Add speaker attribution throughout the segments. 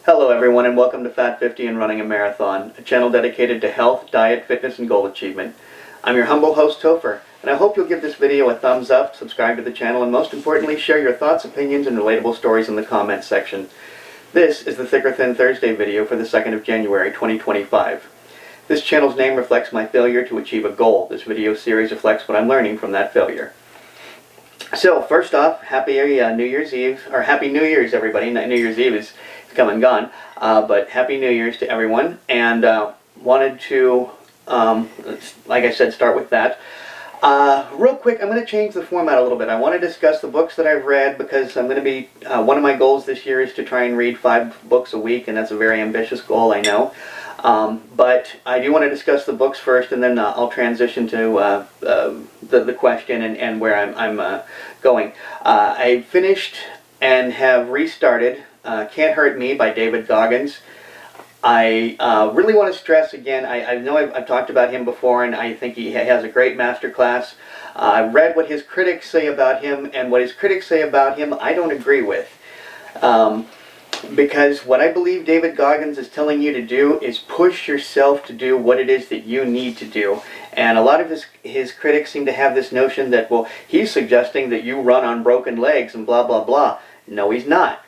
Speaker 1: Hello everyone and welcome to Fat 50 and Running a Marathon, a channel dedicated to health, diet, fitness, and goal achievement. I'm your humble host Topher, and I hope you'll give this video a thumbs up, subscribe to the channel, and most importantly share your thoughts, opinions, and relatable stories in the comments section. This is the Thick or Thin Thursday video for the 2nd of January 2025. This channel's name reflects my failure to achieve a goal. This video series reflects what I'm learning from that failure. So, first off, Happy New Year's Eve, or Happy New Year's everybody. New Year's Eve is come and gone, but Happy New Year's to everyone, and wanted to, like I said, start with that. Real quick, I'm going to change the format a little bit. I want to discuss the books that I've read because I'm going to be, one of my goals this year is to try and read 5 books a week, and that's a very ambitious goal, I know. But I do want to discuss the books first, and then I'll transition to the question and where I'm going. I finished and have restarted Can't Hurt Me by David Goggins. I really want to stress again, I know I've talked about him before, and I think he has a great masterclass. I've read what his critics say about him, and what his critics say about him I don't agree with. Because what I believe David Goggins is telling you to do is push yourself to do what it is that you need to do. And a lot of his critics seem to have this notion that, well, he's suggesting that you run on broken legs and blah, blah, blah. No, he's not.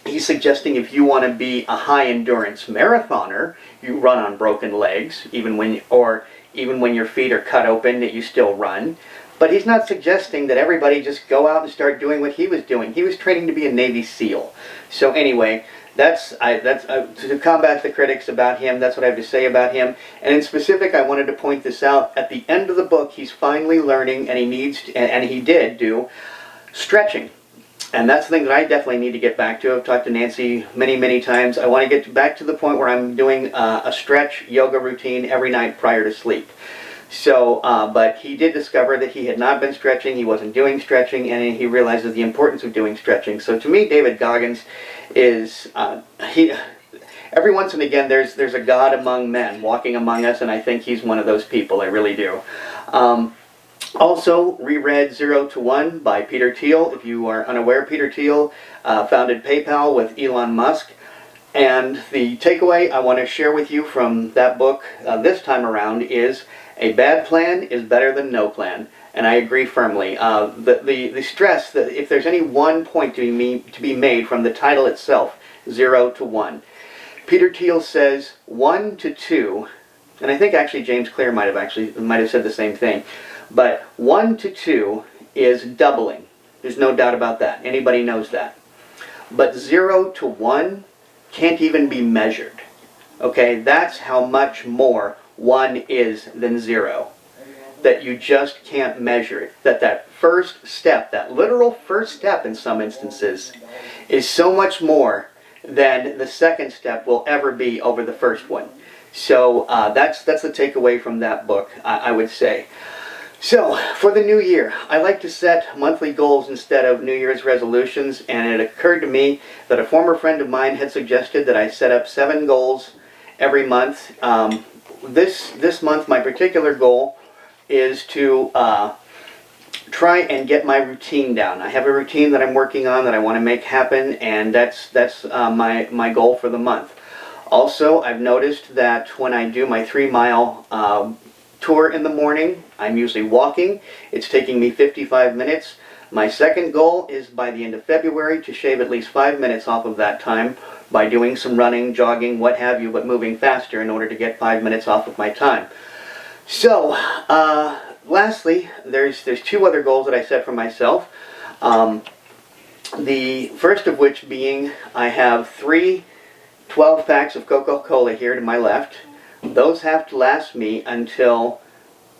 Speaker 1: He's suggesting if you want to be a high-endurance marathoner, you run on broken legs, even when your feet are cut open, that you still run. But he's not suggesting that everybody just go out and start doing what he was doing. He was training to be a Navy SEAL. So anyway, that's to combat the critics about him. That's what I have to say about him. And in specific, I wanted to point this out. At the end of the book, he's finally learning, and he needs to, and he did do stretching. And that's the thing that I definitely need to get back to. I've talked to Nancy many, many times. I want to get back to the point where I'm doing a stretch yoga routine every night prior to sleep. So, but he did discover that he had not been stretching, he wasn't doing stretching, and he realizes the importance of doing stretching. So to me, David Goggins is, every once and again, there's a God among men walking among us, and I think he's one of those people, I really do. Also, reread 0 to 1 by Peter Thiel. If you are unaware, Peter Thiel founded PayPal with Elon Musk. And the takeaway I want to share with you from that book this time around is a bad plan is better than no plan. And I agree firmly. The stress that if there's any one point to be made from the title itself, 0 to 1. Peter Thiel says 1 to 2, and I think actually James Clear might have said the same thing. But 1 to 2 is doubling. There's no doubt about that. Anybody knows that. But 0 to 1 can't even be measured. Okay, that's how much more 1 is than 0. That you just can't measure it. That first step, that literal first step in some instances, is so much more than the second step will ever be over the first one. So that's the takeaway from that book, I would say. So, for the new year, I like to set monthly goals instead of New Year's resolutions, and it occurred to me that a former friend of mine had suggested that I set up 7 goals every month. This month, my particular goal is to try and get my routine down. I have a routine that I'm working on that I want to make happen, and that's my goal for the month. Also, I've noticed that when I do my 3-mile tour in the morning, I'm usually walking. It's taking me 55 minutes. My second goal is by the end of February to shave at least 5 minutes off of that time by doing some running, jogging, what have you, but moving faster in order to get 5 minutes off of my time. So, lastly, there's 2 other goals that I set for myself. The first of which being I have 3 12-packs of Coca-Cola here to my left. Those have to last me until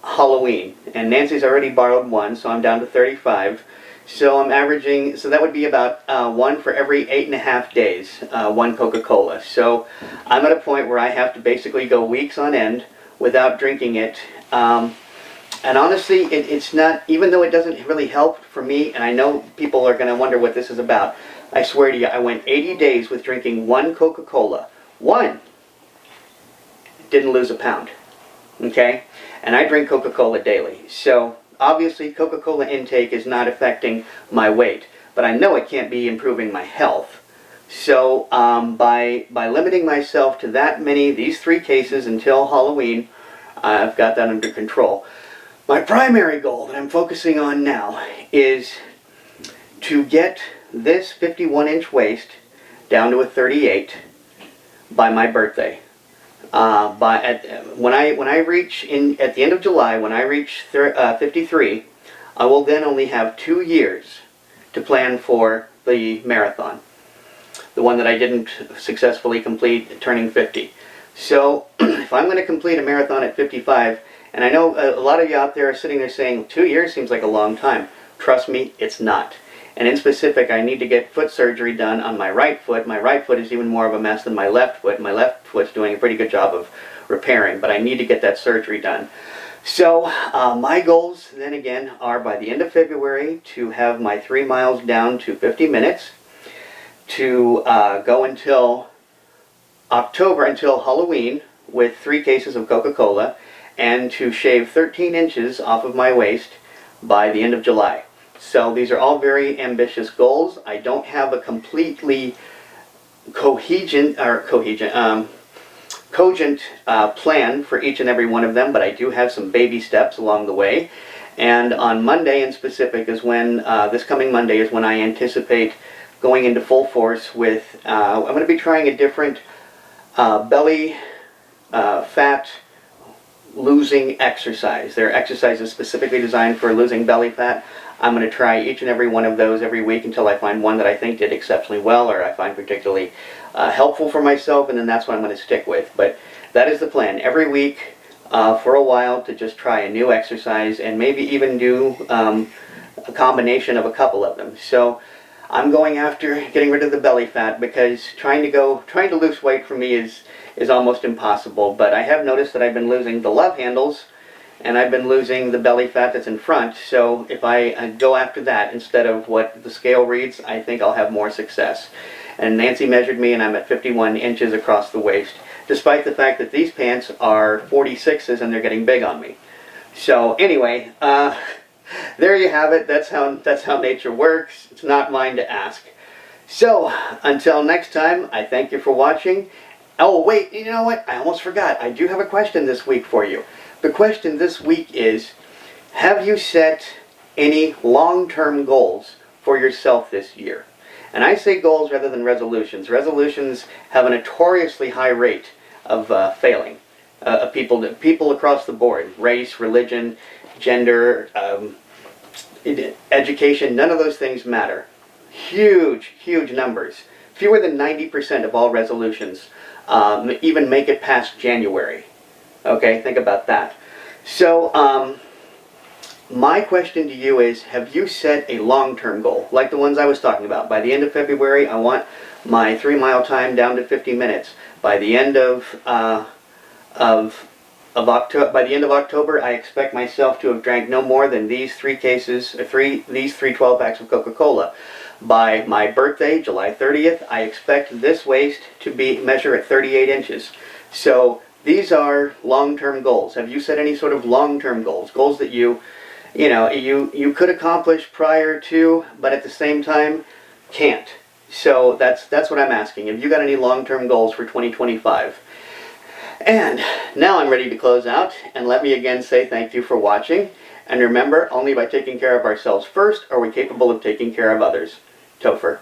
Speaker 1: Halloween, and Nancy's already borrowed 1, so I'm down to 35. So I'm averaging, so that would be about 1 for every 8.5 days, 1 Coca-Cola. So I'm at a point where I have to basically go weeks on end without drinking it. And honestly, it's not, even though it doesn't really help for me, and I know people are going to wonder what this is about, I swear to you, I went 80 days with drinking 1 Coca-Cola. 1! Didn't lose a pound. Okay? And I drink Coca-Cola daily. So, obviously, Coca-Cola intake is not affecting my weight. But I know it can't be improving my health. So by limiting myself to that many, these 3 cases until Halloween, I've got that under control. My primary goal that I'm focusing on now is to get this 51-inch waist down to a 38 by my birthday. When I reach at the end of July, when I reach 53, I will then only have 2 years to plan for the marathon, the one that I didn't successfully complete, turning 50. So if I'm going to complete a marathon at 55, and I know a lot of you out there are sitting there saying 2 years seems like a long time. Trust me, it's not. And in specific, I need to get foot surgery done on my right foot. My right foot is even more of a mess than my left foot. My left foot's doing a pretty good job of repairing, but I need to get that surgery done. So my goals then again are by the end of February to have my 3 miles down to 50 minutes, to go until October, until Halloween, with 3 cases of Coca-Cola, and to shave 13 inches off of my waist by the end of July. So these are all very ambitious goals. I don't have a completely cogent plan for each and every one of them, but I do have some baby steps along the way. And on Monday in specific is when, this coming Monday is when I anticipate going into full force with, I'm going to be trying a different belly fat losing exercise. There are exercises specifically designed for losing belly fat. I'm going to try each and every one of those every week until I find one that I think did exceptionally well or I find particularly helpful for myself, and then that's what I'm going to stick with. But that is the plan. Every week for a while to just try a new exercise and maybe even do a combination of a couple of them. So I'm going after getting rid of the belly fat because trying to lose weight for me is almost impossible. But I have noticed that I've been losing the love handles and I've been losing the belly fat that's in front. So if I go after that instead of what the scale reads, I think I'll have more success. And Nancy measured me and I'm at 51 inches across the waist, despite the fact that these pants are 46s and they're getting big on me. So anyway, there you have it. That's how nature works. It's not mine to ask. So until next time, I thank you for watching. Oh wait, you know what? I almost forgot. I do have a question this week for you. The question this week is, have you set any long-term goals for yourself this year? And I say goals rather than resolutions. Resolutions have a notoriously high rate of failing. People across the board, race, religion, gender, education, none of those things matter. Huge, huge numbers. Fewer than 90% of all resolutions even make it past January. Okay, think about that. So, my question to you is, have you set a long-term goal, like the ones I was talking about? By the end of February, I want my 3-mile time down to 50 minutes. By the end of October, I expect myself to have drank no more than these 3 cases, these 3 12-packs of Coca-Cola. By my birthday, July 30th, I expect this waist to measure at 38 inches. So these are long-term goals. Have you set any sort of long-term goals? Goals that you could accomplish prior to, but at the same time can't. So that's what I'm asking. Have you got any long-term goals for 2025? And now I'm ready to close out, and let me again say thank you for watching. And remember, only by taking care of ourselves first are we capable of taking care of others. Topher.